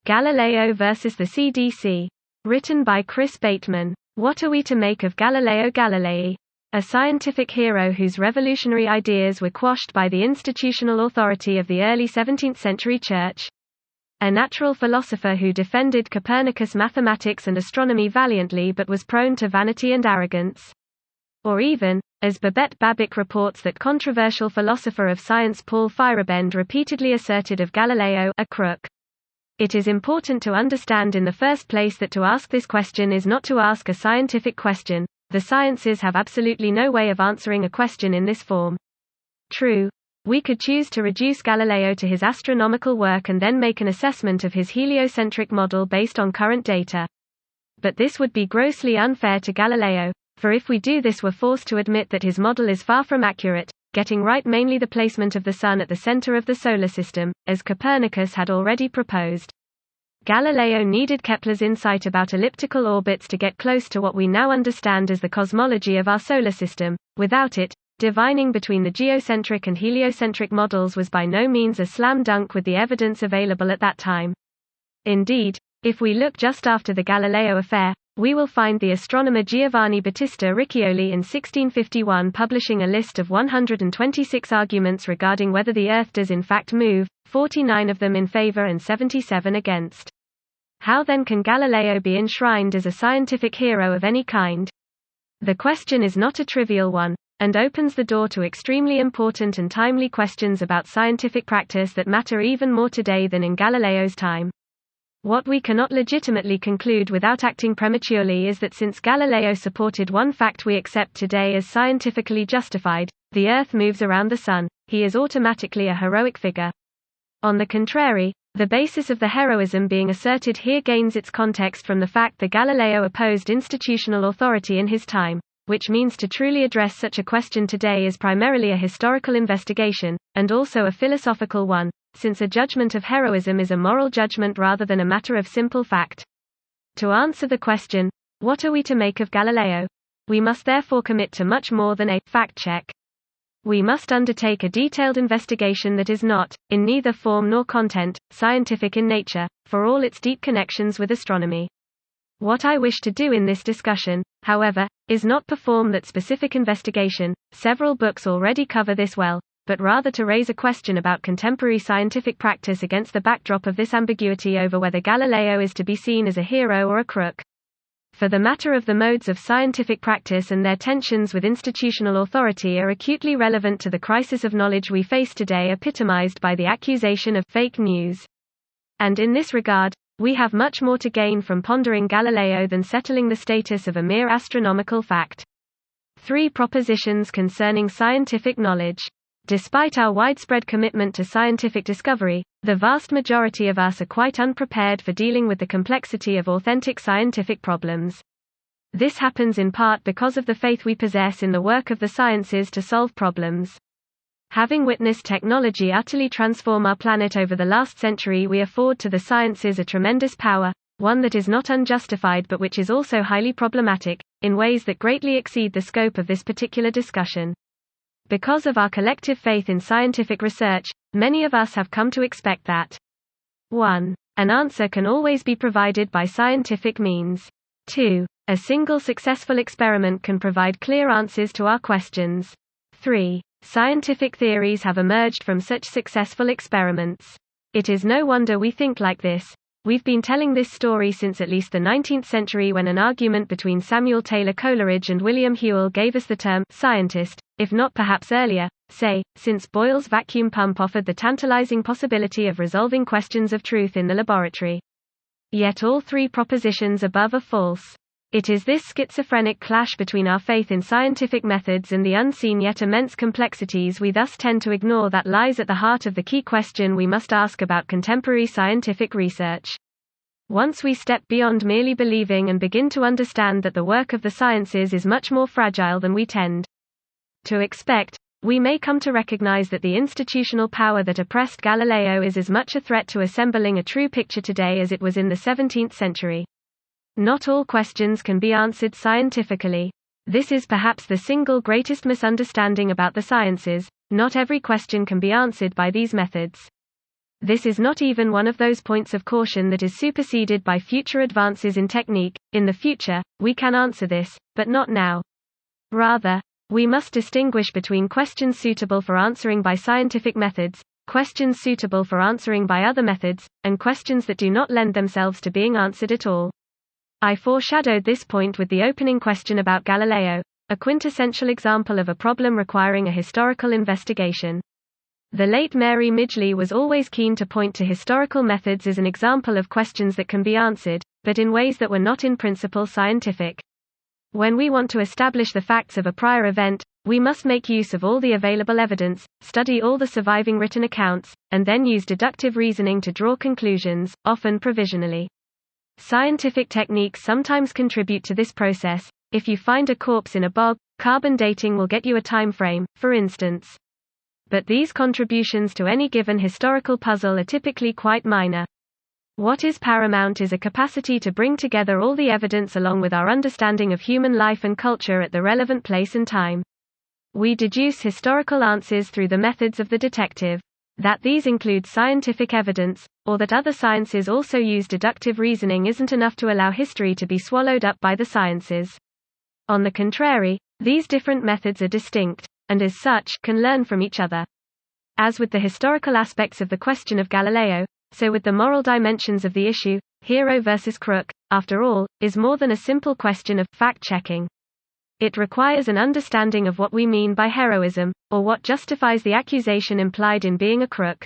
Galileo Versus the CDC. Written by Chris Bateman. What are we to make of Galileo Galilei? A scientific hero whose revolutionary ideas were quashed by the institutional authority of the early 17th century Church. A natural philosopher who defended Copernicus' mathematics and astronomy valiantly but was prone to vanity and arrogance. Or even, as Babette Babich reports, that controversial philosopher of science Paul Feyerabend repeatedly asserted of Galileo, a crook. It is important to understand in the first place that to ask this question is not to ask a scientific question. The sciences have absolutely no way of answering a question in this form. True, we could choose to reduce Galileo to his astronomical work and then make an assessment of his heliocentric model based on current data. But this would be grossly unfair to Galileo, for if we do this, we're forced to admit that his model is far from accurate, getting right mainly the placement of the Sun at the center of the solar system, as Copernicus had already proposed. Galileo needed Kepler's insight about elliptical orbits to get close to what we now understand as the cosmology of our solar system. Without it, divining between the geocentric and heliocentric models was by no means a slam dunk with the evidence available at that time. Indeed, if we look just after the Galileo affair, we will find the astronomer Giovanni Battista Riccioli in 1651 publishing a list of 126 arguments regarding whether the Earth does in fact move, 49 of them in favor and 77 against. How then can Galileo be enshrined as a scientific hero of any kind? The question is not a trivial one, and opens the door to extremely important and timely questions about scientific practice that matter even more today than in Galileo's time. What we cannot legitimately conclude without acting prematurely is that since Galileo supported one fact we accept today as scientifically justified, the Earth moves around the Sun, he is automatically a heroic figure. On the contrary, the basis of the heroism being asserted here gains its context from the fact that Galileo opposed institutional authority in his time, which means to truly address such a question today is primarily a historical investigation, and also a philosophical one, since a judgment of heroism is a moral judgment rather than a matter of simple fact. To answer the question, what are we to make of Galileo? We must therefore commit to much more than a fact check. We must undertake a detailed investigation that is not, in neither form nor content, scientific in nature, for all its deep connections with astronomy. What I wish to do in this discussion, however, is not perform that specific investigation, several books already cover this well, but rather to raise a question about contemporary scientific practice against the backdrop of this ambiguity over whether Galileo is to be seen as a hero or a crook. For the matter of the modes of scientific practice and their tensions with institutional authority are acutely relevant to the crisis of knowledge we face today, epitomized by the accusation of fake news. And in this regard, we have much more to gain from pondering Galileo than settling the status of a mere astronomical fact. 3 propositions concerning scientific knowledge. Despite our widespread commitment to scientific discovery, the vast majority of us are quite unprepared for dealing with the complexity of authentic scientific problems. This happens in part because of the faith we possess in the work of the sciences to solve problems. Having witnessed technology utterly transform our planet over the last century, we afford to the sciences a tremendous power, one that is not unjustified but which is also highly problematic, in ways that greatly exceed the scope of this particular discussion. Because of our collective faith in scientific research, many of us have come to expect that 1. An answer can always be provided by scientific means. 2. A single successful experiment can provide clear answers to our questions. 3. Scientific theories have emerged from such successful experiments. It is no wonder we think like this. We've been telling this story since at least the 19th century, when an argument between Samuel Taylor Coleridge and William Whewell gave us the term scientist, if not perhaps earlier, say, since Boyle's vacuum pump offered the tantalizing possibility of resolving questions of truth in the laboratory. Yet all 3 propositions above are false. It is this schizophrenic clash between our faith in scientific methods and the unseen yet immense complexities we thus tend to ignore that lies at the heart of the key question we must ask about contemporary scientific research. Once we step beyond merely believing and begin to understand that the work of the sciences is much more fragile than we tend to expect, we may come to recognize that the institutional power that oppressed Galileo is as much a threat to assembling a true picture today as it was in the 17th century. Not all questions can be answered scientifically. This is perhaps the single greatest misunderstanding about the sciences. Not every question can be answered by these methods. This is not even one of those points of caution that is superseded by future advances in technique. In the future, we can answer this, but not now. Rather, we must distinguish between questions suitable for answering by scientific methods, questions suitable for answering by other methods, and questions that do not lend themselves to being answered at all. I foreshadowed this point with the opening question about Galileo, a quintessential example of a problem requiring a historical investigation. The late Mary Midgley was always keen to point to historical methods as an example of questions that can be answered, but in ways that were not in principle scientific. When we want to establish the facts of a prior event, we must make use of all the available evidence, study all the surviving written accounts, and then use deductive reasoning to draw conclusions, often provisionally. Scientific techniques sometimes contribute to this process. If you find a corpse in a bog, carbon dating will get you a time frame, for instance. But these contributions to any given historical puzzle are typically quite minor. What is paramount is a capacity to bring together all the evidence along with our understanding of human life and culture at the relevant place and time. We deduce historical answers through the methods of the detective. That these include scientific evidence, or that other sciences also use deductive reasoning isn't enough to allow history to be swallowed up by the sciences. On the contrary, these different methods are distinct, and as such, can learn from each other. As with the historical aspects of the question of Galileo, so with the moral dimensions of the issue, hero versus crook, after all, is more than a simple question of fact-checking. It requires an understanding of what we mean by heroism, or what justifies the accusation implied in being a crook.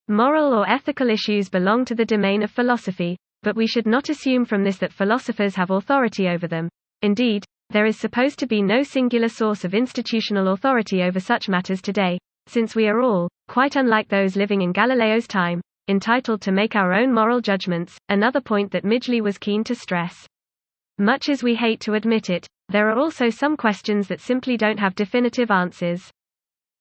Moral or ethical issues belong to the domain of philosophy, but we should not assume from this that philosophers have authority over them. Indeed, there is supposed to be no singular source of institutional authority over such matters today, since we are all, quite unlike those living in Galileo's time, entitled to make our own moral judgments, another point that Midgley was keen to stress. Much as we hate to admit it, there are also some questions that simply don't have definitive answers.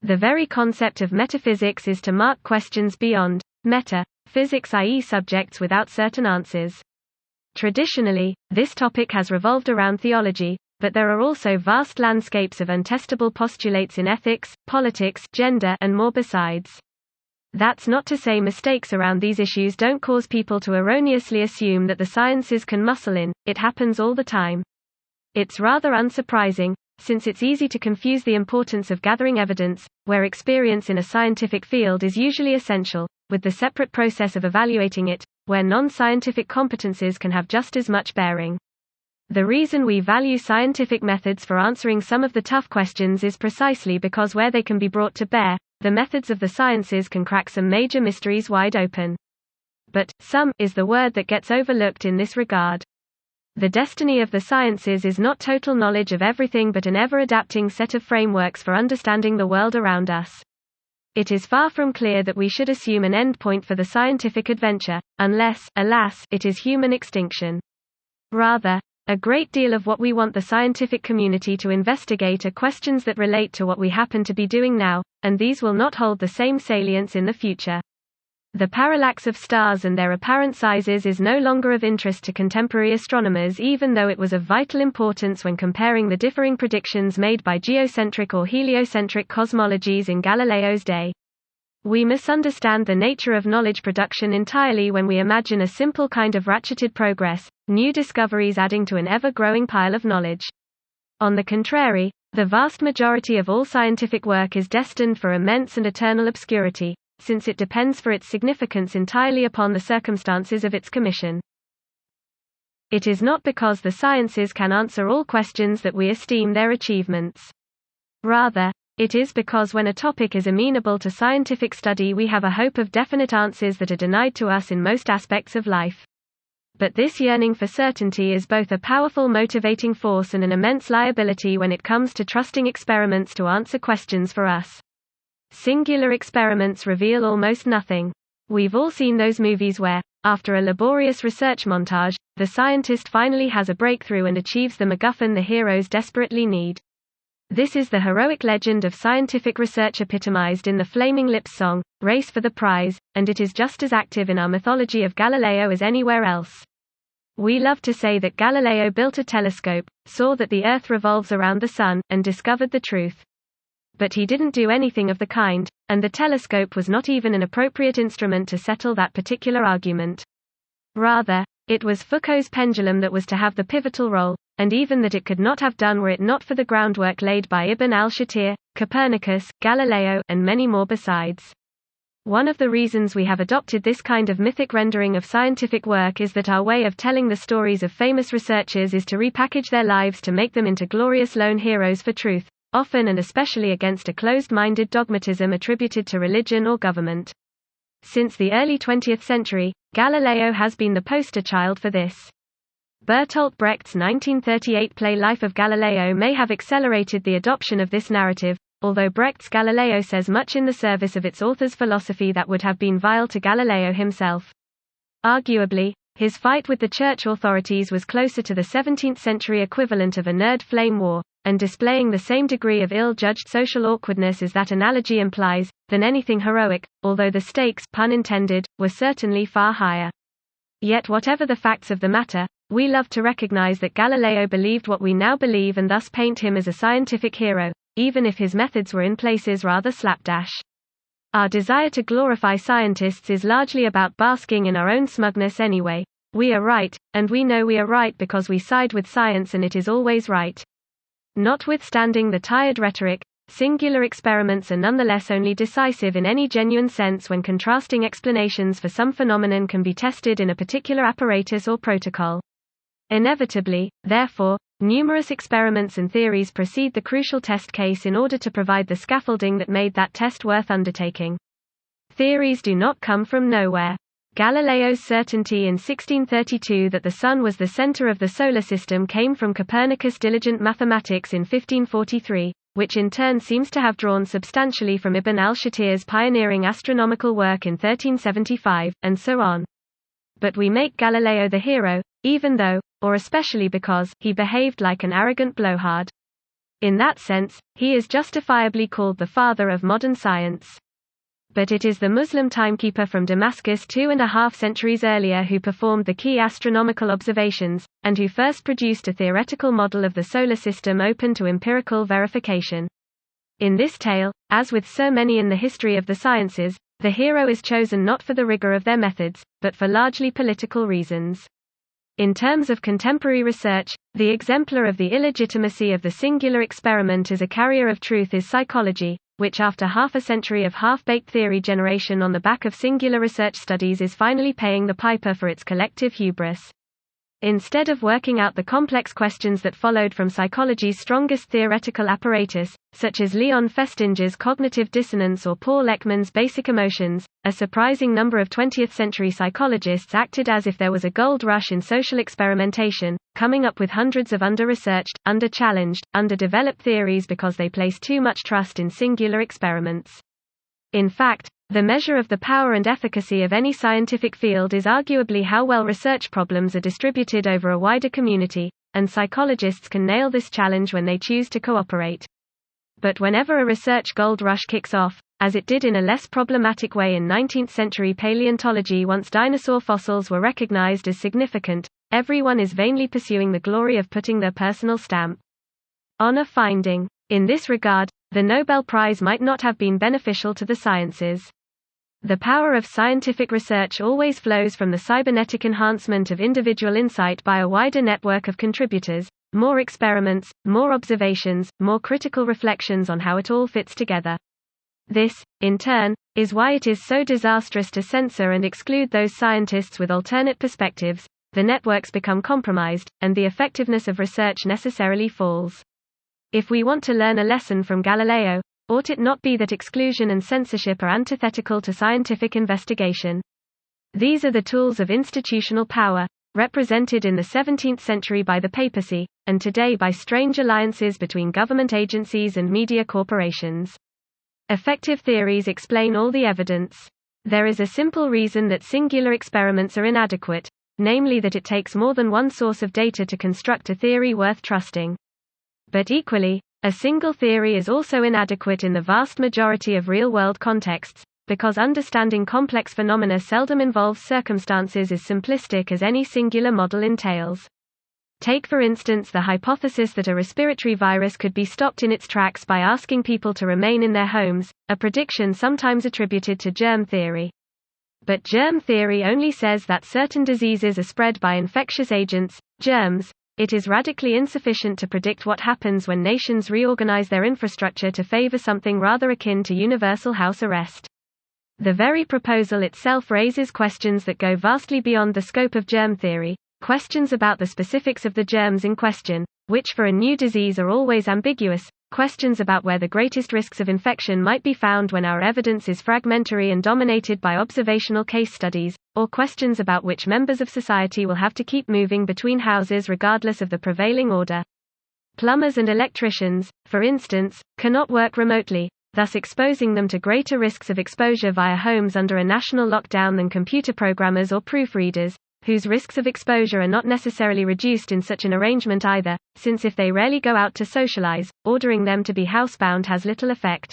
The very concept of metaphysics is to mark questions beyond meta-physics, i.e. subjects without certain answers. Traditionally, this topic has revolved around theology, but there are also vast landscapes of untestable postulates in ethics, politics, gender, and more besides. That's not to say mistakes around these issues don't cause people to erroneously assume that the sciences can muscle in. It happens all the time. It's rather unsurprising, since it's easy to confuse the importance of gathering evidence, where experience in a scientific field is usually essential, with the separate process of evaluating it, where non-scientific competences can have just as much bearing. The reason we value scientific methods for answering some of the tough questions is precisely because where they can be brought to bear, the methods of the sciences can crack some major mysteries wide open. But some is the word that gets overlooked in this regard. The destiny of the sciences is not total knowledge of everything but an ever-adapting set of frameworks for understanding the world around us. It is far from clear that we should assume an end point for the scientific adventure, unless, alas, it is human extinction. Rather, a great deal of what we want the scientific community to investigate are questions that relate to what we happen to be doing now, and these will not hold the same salience in the future. The parallax of stars and their apparent sizes is no longer of interest to contemporary astronomers, even though it was of vital importance when comparing the differing predictions made by geocentric or heliocentric cosmologies in Galileo's day. We misunderstand the nature of knowledge production entirely when we imagine a simple kind of ratcheted progress, new discoveries adding to an ever-growing pile of knowledge. On the contrary, the vast majority of all scientific work is destined for immense and eternal obscurity, since it depends for its significance entirely upon the circumstances of its commission. It is not because the sciences can answer all questions that we esteem their achievements. Rather, it is because when a topic is amenable to scientific study we have a hope of definite answers that are denied to us in most aspects of life. But this yearning for certainty is both a powerful motivating force and an immense liability when it comes to trusting experiments to answer questions for us. Singular experiments reveal almost nothing. We've all seen those movies where, after a laborious research montage, the scientist finally has a breakthrough and achieves the MacGuffin the heroes desperately need. This is the heroic legend of scientific research epitomized in the Flaming Lips song, Race for the Prize, and it is just as active in our mythology of Galileo as anywhere else. We love to say that Galileo built a telescope, saw that the Earth revolves around the Sun, and discovered the truth. But he didn't do anything of the kind, and the telescope was not even an appropriate instrument to settle that particular argument. Rather, it was Foucault's pendulum that was to have the pivotal role, and even that it could not have done were it not for the groundwork laid by Ibn al-Shatir, Copernicus, Galileo, and many more besides. One of the reasons we have adopted this kind of mythic rendering of scientific work is that our way of telling the stories of famous researchers is to repackage their lives to make them into glorious lone heroes for truth, often and especially against a closed-minded dogmatism attributed to religion or government. Since the early 20th century, Galileo has been the poster child for this. Bertolt Brecht's 1938 play Life of Galileo may have accelerated the adoption of this narrative, although Brecht's Galileo says much in the service of its author's philosophy that would have been vile to Galileo himself. Arguably, his fight with the church authorities was closer to the 17th century equivalent of a nerd flame war, and displaying the same degree of ill-judged social awkwardness as that analogy implies, than anything heroic, although the stakes, pun intended, were certainly far higher. Yet whatever the facts of the matter, we love to recognize that Galileo believed what we now believe and thus paint him as a scientific hero, even if his methods were in places rather slapdash. Our desire to glorify scientists is largely about basking in our own smugness anyway. We are right, and we know we are right because we side with science and it is always right. Notwithstanding the tired rhetoric, singular experiments are nonetheless only decisive in any genuine sense when contrasting explanations for some phenomenon can be tested in a particular apparatus or protocol. Inevitably, therefore, numerous experiments and theories precede the crucial test case in order to provide the scaffolding that made that test worth undertaking. Theories do not come from nowhere. Galileo's certainty in 1632 that the Sun was the center of the solar system came from Copernicus' diligent mathematics in 1543, which in turn seems to have drawn substantially from Ibn al-Shatir's pioneering astronomical work in 1375, and so on. But we make Galileo the hero, even though, or especially because, he behaved like an arrogant blowhard. In that sense, he is justifiably called the father of modern science. But it is the Muslim timekeeper from Damascus 2.5 centuries earlier who performed the key astronomical observations, and who first produced a theoretical model of the solar system open to empirical verification. In this tale, as with so many in the history of the sciences, the hero is chosen not for the rigor of their methods, but for largely political reasons. In terms of contemporary research, the exemplar of the illegitimacy of the singular experiment as a carrier of truth is psychology, which after half a century of half-baked theory generation on the back of singular research studies is finally paying the piper for its collective hubris. Instead of working out the complex questions that followed from psychology's strongest theoretical apparatus, such as Leon Festinger's cognitive dissonance or Paul Ekman's basic emotions, a surprising number of 20th-century psychologists acted as if there was a gold rush in social experimentation, coming up with hundreds of under-researched, under-challenged, underdeveloped theories because they placed too much trust in singular experiments. In fact, the measure of the power and efficacy of any scientific field is arguably how well research problems are distributed over a wider community, and psychologists can nail this challenge when they choose to cooperate. But whenever a research gold rush kicks off, as it did in a less problematic way in 19th-century paleontology once dinosaur fossils were recognized as significant, everyone is vainly pursuing the glory of putting their personal stamp on a finding. In this regard, the Nobel Prize might not have been beneficial to the sciences. The power of scientific research always flows from the cybernetic enhancement of individual insight by a wider network of contributors, more experiments, more observations, more critical reflections on how it all fits together. This, in turn, is why it is so disastrous to censor and exclude those scientists with alternate perspectives. The networks become compromised, and the effectiveness of research necessarily falls. If we want to learn a lesson from Galileo, ought it not be that exclusion and censorship are antithetical to scientific investigation? These are the tools of institutional power, represented in the 17th century by the papacy, and today by strange alliances between government agencies and media corporations. Effective theories explain all the evidence. There is a simple reason that singular experiments are inadequate, namely that it takes more than one source of data to construct a theory worth trusting. But equally, a single theory is also inadequate in the vast majority of real-world contexts, because understanding complex phenomena seldom involves circumstances as simplistic as any singular model entails. Take for instance the hypothesis that a respiratory virus could be stopped in its tracks by asking people to remain in their homes, a prediction sometimes attributed to germ theory. But germ theory only says that certain diseases are spread by infectious agents, germs. It is radically insufficient to predict what happens when nations reorganize their infrastructure to favor something rather akin to universal house arrest. The very proposal itself raises questions that go vastly beyond the scope of germ theory, questions about the specifics of the germs in question, which for a new disease are always ambiguous, questions about where the greatest risks of infection might be found when our evidence is fragmentary and dominated by observational case studies, or questions about which members of society will have to keep moving between houses regardless of the prevailing order. Plumbers and electricians, for instance, cannot work remotely, thus exposing them to greater risks of exposure via homes under a national lockdown than computer programmers or proofreaders, whose risks of exposure are not necessarily reduced in such an arrangement either, since if they rarely go out to socialize, ordering them to be housebound has little effect.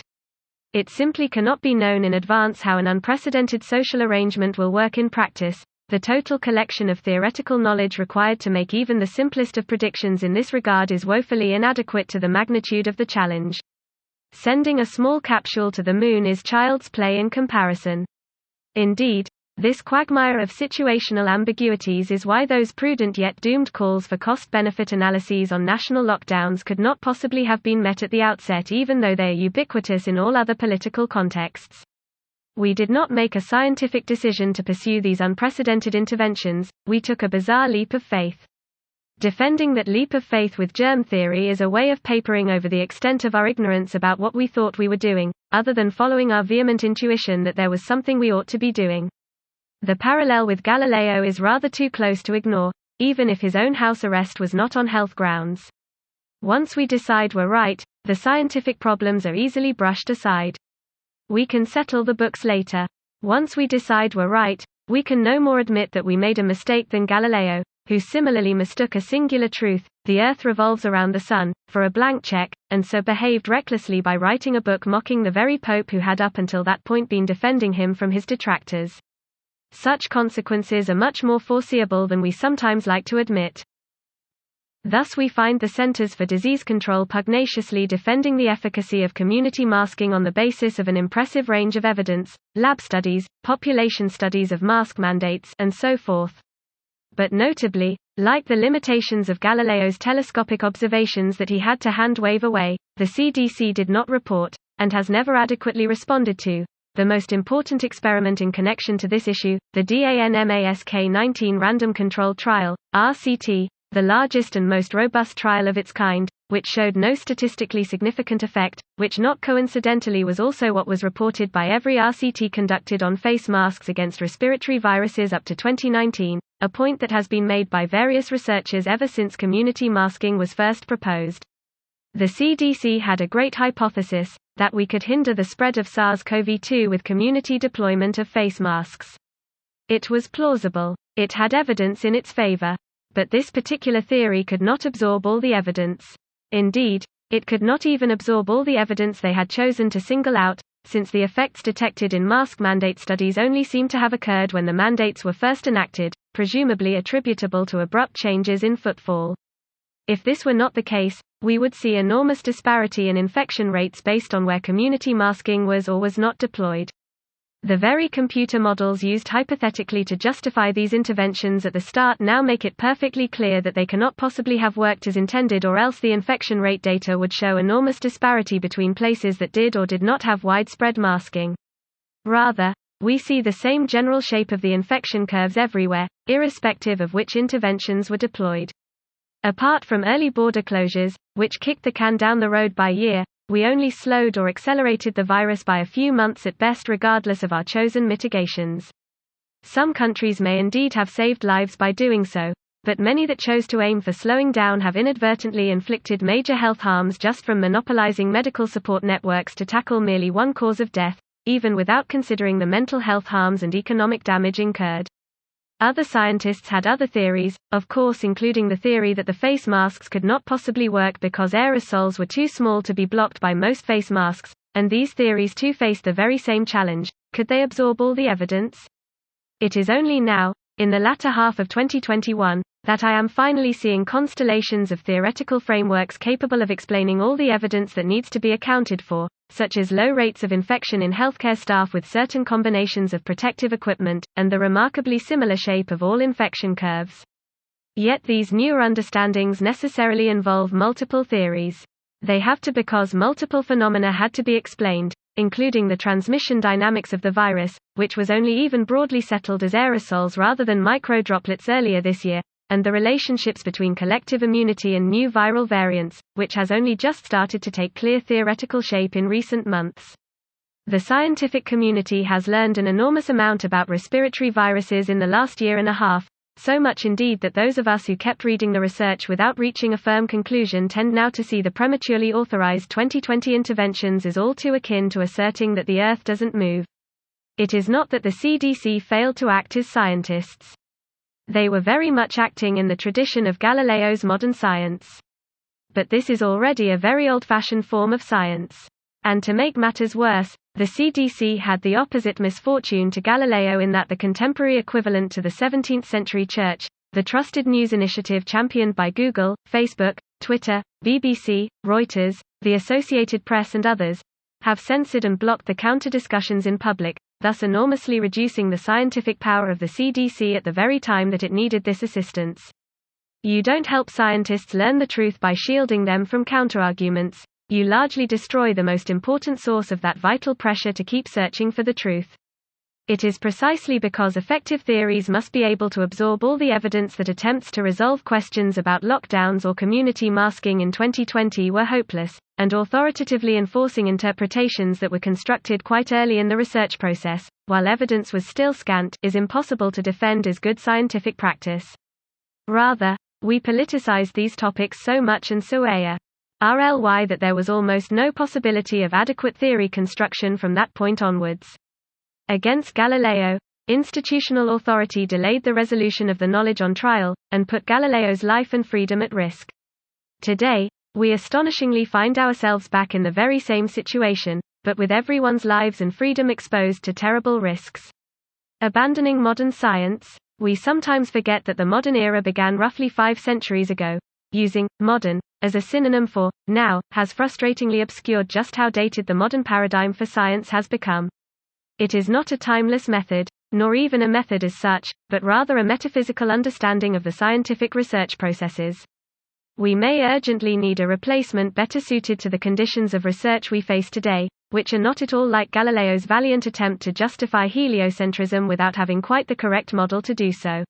It simply cannot be known in advance how an unprecedented social arrangement will work in practice. The total collection of theoretical knowledge required to make even the simplest of predictions in this regard is woefully inadequate to the magnitude of the challenge. Sending a small capsule to the moon is child's play in comparison. Indeed, this quagmire of situational ambiguities is why those prudent yet doomed calls for cost-benefit analyses on national lockdowns could not possibly have been met at the outset, even though they are ubiquitous in all other political contexts. We did not make a scientific decision to pursue these unprecedented interventions, we took a bizarre leap of faith. Defending that leap of faith with germ theory is a way of papering over the extent of our ignorance about what we thought we were doing, other than following our vehement intuition that there was something we ought to be doing. The parallel with Galileo is rather too close to ignore, even if his own house arrest was not on health grounds. Once we decide we're right, the scientific problems are easily brushed aside. We can settle the books later. Once we decide we're right, we can no more admit that we made a mistake than Galileo, who similarly mistook a singular truth, the Earth revolves around the Sun, for a blank check, and so behaved recklessly by writing a book mocking the very Pope who had up until that point been defending him from his detractors. Such consequences are much more foreseeable than we sometimes like to admit. Thus we find the Centers for Disease Control pugnaciously defending the efficacy of community masking on the basis of an impressive range of evidence, lab studies, population studies of mask mandates, and so forth. But notably, like the limitations of Galileo's telescopic observations that he had to hand-wave away, the CDC did not report, and has never adequately responded to, the most important experiment in connection to this issue, the DANMASK-19 Random Controlled Trial, RCT, the largest and most robust trial of its kind, which showed no statistically significant effect, which not coincidentally was also what was reported by every RCT conducted on face masks against respiratory viruses up to 2019, a point that has been made by various researchers ever since community masking was first proposed. The CDC had a great hypothesis, that we could hinder the spread of SARS-CoV-2 with community deployment of face masks. It was plausible. It had evidence in its favor. But this particular theory could not absorb all the evidence. Indeed, it could not even absorb all the evidence they had chosen to single out, since the effects detected in mask mandate studies only seem to have occurred when the mandates were first enacted, presumably attributable to abrupt changes in footfall. If this were not the case, we would see enormous disparity in infection rates based on where community masking was or was not deployed. The very computer models used hypothetically to justify these interventions at the start now make it perfectly clear that they cannot possibly have worked as intended, or else the infection rate data would show enormous disparity between places that did or did not have widespread masking. Rather, we see the same general shape of the infection curves everywhere, irrespective of which interventions were deployed. Apart from early border closures, which kicked the can down the road by a year, we only slowed or accelerated the virus by a few months at best, regardless of our chosen mitigations. Some countries may indeed have saved lives by doing so, but many that chose to aim for slowing down have inadvertently inflicted major health harms just from monopolizing medical support networks to tackle merely one cause of death, even without considering the mental health harms and economic damage incurred. Other scientists had other theories, of course, including the theory that the face masks could not possibly work because aerosols were too small to be blocked by most face masks, and these theories too faced the very same challenge: could they absorb all the evidence? It is only now, in the latter half of 2021, that I am finally seeing constellations of theoretical frameworks capable of explaining all the evidence that needs to be accounted for, such as low rates of infection in healthcare staff with certain combinations of protective equipment, and the remarkably similar shape of all infection curves. Yet these newer understandings necessarily involve multiple theories. They have to because multiple phenomena had to be explained, including the transmission dynamics of the virus, which was only even broadly settled as aerosols rather than microdroplets earlier this year, and the relationships between collective immunity and new viral variants, which has only just started to take clear theoretical shape in recent months. The scientific community has learned an enormous amount about respiratory viruses in the last year and a half, so much indeed that those of us who kept reading the research without reaching a firm conclusion tend now to see the prematurely authorized 2020 interventions as all too akin to asserting that the Earth doesn't move. It is not that the CDC failed to act as scientists. They were very much acting in the tradition of Galileo's modern science. But this is already a very old-fashioned form of science. And to make matters worse, the CDC had the opposite misfortune to Galileo in that the contemporary equivalent to the 17th century church, the trusted news initiative championed by Google, Facebook, Twitter, BBC, Reuters, the Associated Press and others, have censored and blocked the counter-discussions in public, thus enormously reducing the scientific power of the CDC at the very time that it needed this assistance. You don't help scientists learn the truth by shielding them from counterarguments. You largely destroy the most important source of that vital pressure to keep searching for the truth. It is precisely because effective theories must be able to absorb all the evidence that attempts to resolve questions about lockdowns or community masking in 2020 were hopeless, and authoritatively enforcing interpretations that were constructed quite early in the research process, while evidence was still scant, is impossible to defend as good scientific practice. Rather, we politicized these topics so much and so RLY that there was almost no possibility of adequate theory construction from that point onwards. Against Galileo, institutional authority delayed the resolution of the knowledge on trial, and put Galileo's life and freedom at risk. Today, we astonishingly find ourselves back in the very same situation, but with everyone's lives and freedom exposed to terrible risks. Abandoning modern science, we sometimes forget that the modern era began roughly 5 centuries ago. Using modern as a synonym for now has frustratingly obscured just how dated the modern paradigm for science has become. It is not a timeless method, nor even a method as such, but rather a metaphysical understanding of the scientific research processes. We may urgently need a replacement better suited to the conditions of research we face today, which are not at all like Galileo's valiant attempt to justify heliocentrism without having quite the correct model to do so.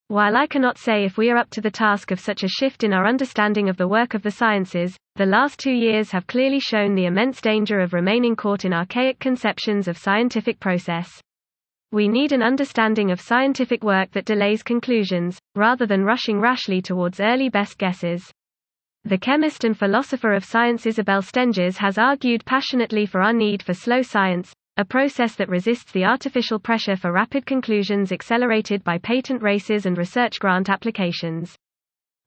While I cannot say if we are up to the task of such a shift in our understanding of the work of the sciences, the last 2 years have clearly shown the immense danger of remaining caught in archaic conceptions of scientific process. We need an understanding of scientific work that delays conclusions, rather than rushing rashly towards early best guesses. The chemist and philosopher of science Isabel Stengers has argued passionately for our need for slow science, a process that resists the artificial pressure for rapid conclusions accelerated by patent races and research grant applications.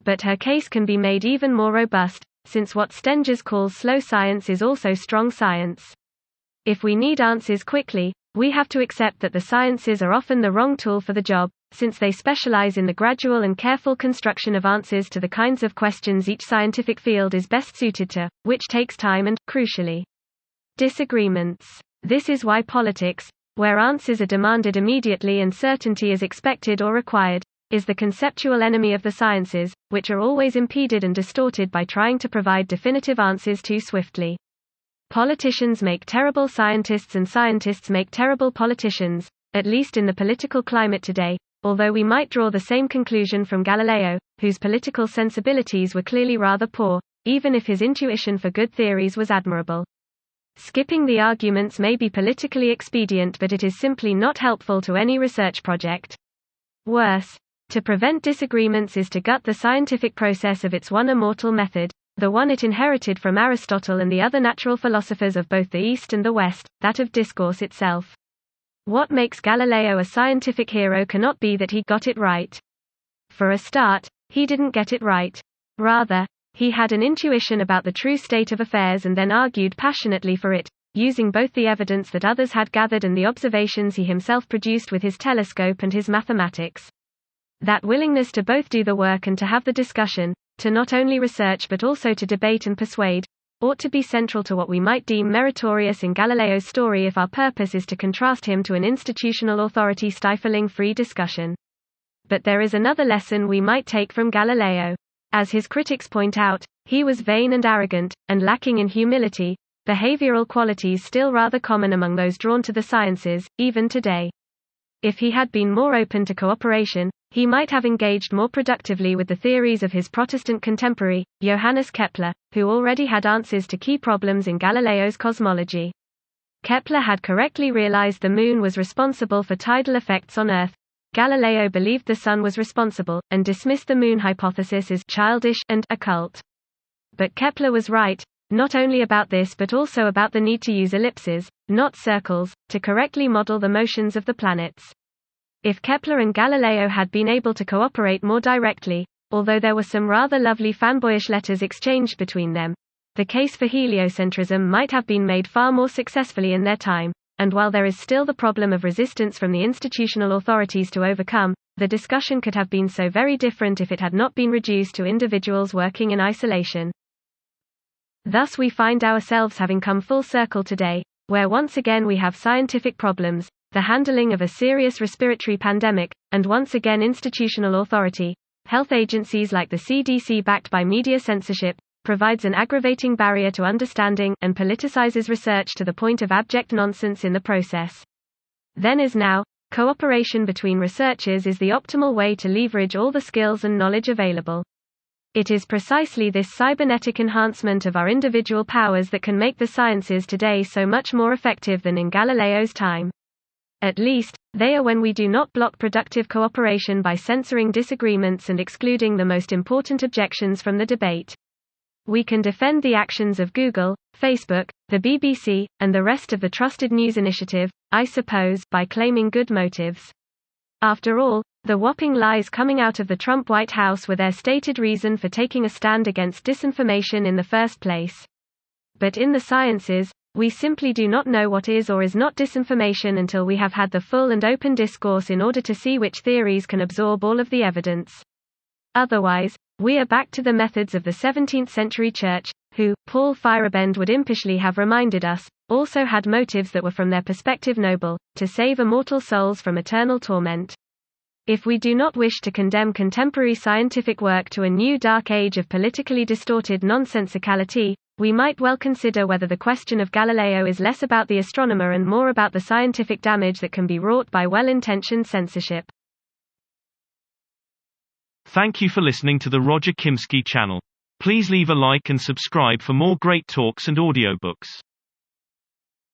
But her case can be made even more robust, since what Stengers calls slow science is also strong science. If we need answers quickly, we have to accept that the sciences are often the wrong tool for the job, since they specialize in the gradual and careful construction of answers to the kinds of questions each scientific field is best suited to, which takes time and, crucially, disagreements. This is why politics, where answers are demanded immediately and certainty is expected or required, is the conceptual enemy of the sciences, which are always impeded and distorted by trying to provide definitive answers too swiftly. Politicians make terrible scientists and scientists make terrible politicians, at least in the political climate today, although we might draw the same conclusion from Galileo, whose political sensibilities were clearly rather poor, even if his intuition for good theories was admirable. Skipping the arguments may be politically expedient, but it is simply not helpful to any research project. Worse, to prevent disagreements is to gut the scientific process of its one immortal method, the one it inherited from Aristotle and the other natural philosophers of both the East and the West, that of discourse itself. What makes Galileo a scientific hero cannot be that he got it right. For a start, he didn't get it right. Rather, he had an intuition about the true state of affairs and then argued passionately for it, using both the evidence that others had gathered and the observations he himself produced with his telescope and his mathematics. That willingness to both do the work and to have the discussion, to not only research but also to debate and persuade, ought to be central to what we might deem meritorious in Galileo's story if our purpose is to contrast him to an institutional authority stifling free discussion. But there is another lesson we might take from Galileo. As his critics point out, he was vain and arrogant, and lacking in humility, behavioral qualities still rather common among those drawn to the sciences, even today. If he had been more open to cooperation, he might have engaged more productively with the theories of his Protestant contemporary, Johannes Kepler, who already had answers to key problems in Galileo's cosmology. Kepler had correctly realized the moon was responsible for tidal effects on Earth. Galileo believed the sun was responsible, and dismissed the moon hypothesis as childish and occult. But Kepler was right, not only about this but also about the need to use ellipses, not circles, to correctly model the motions of the planets. If Kepler and Galileo had been able to cooperate more directly, although there were some rather lovely fanboyish letters exchanged between them, the case for heliocentrism might have been made far more successfully in their time, and while there is still the problem of resistance from the institutional authorities to overcome, the discussion could have been so very different if it had not been reduced to individuals working in isolation. Thus we find ourselves having come full circle today, where once again we have scientific problems, the handling of a serious respiratory pandemic, and once again institutional authority, health agencies like the CDC backed by media censorship, provides an aggravating barrier to understanding, and politicizes research to the point of abject nonsense in the process. Then as now, cooperation between researchers is the optimal way to leverage all the skills and knowledge available. It is precisely this cybernetic enhancement of our individual powers that can make the sciences today so much more effective than in Galileo's time. At least, they are when we do not block productive cooperation by censoring disagreements and excluding the most important objections from the debate. We can defend the actions of Google, Facebook, the BBC, and the rest of the trusted news initiative, I suppose, by claiming good motives. After all, the whopping lies coming out of the Trump White House were their stated reason for taking a stand against disinformation in the first place. But in the sciences, we simply do not know what is or is not disinformation until we have had the full and open discourse in order to see which theories can absorb all of the evidence. Otherwise, we are back to the methods of the 17th century church, who, Paul Feyerabend would impishly have reminded us, also had motives that were from their perspective noble, to save immortal souls from eternal torment. If we do not wish to condemn contemporary scientific work to a new dark age of politically distorted nonsensicality, we might well consider whether the question of Galileo is less about the astronomer and more about the scientific damage that can be wrought by well-intentioned censorship. Thank you for listening to the Roger Kimsky channel. Please leave a like and subscribe for more great talks and audiobooks.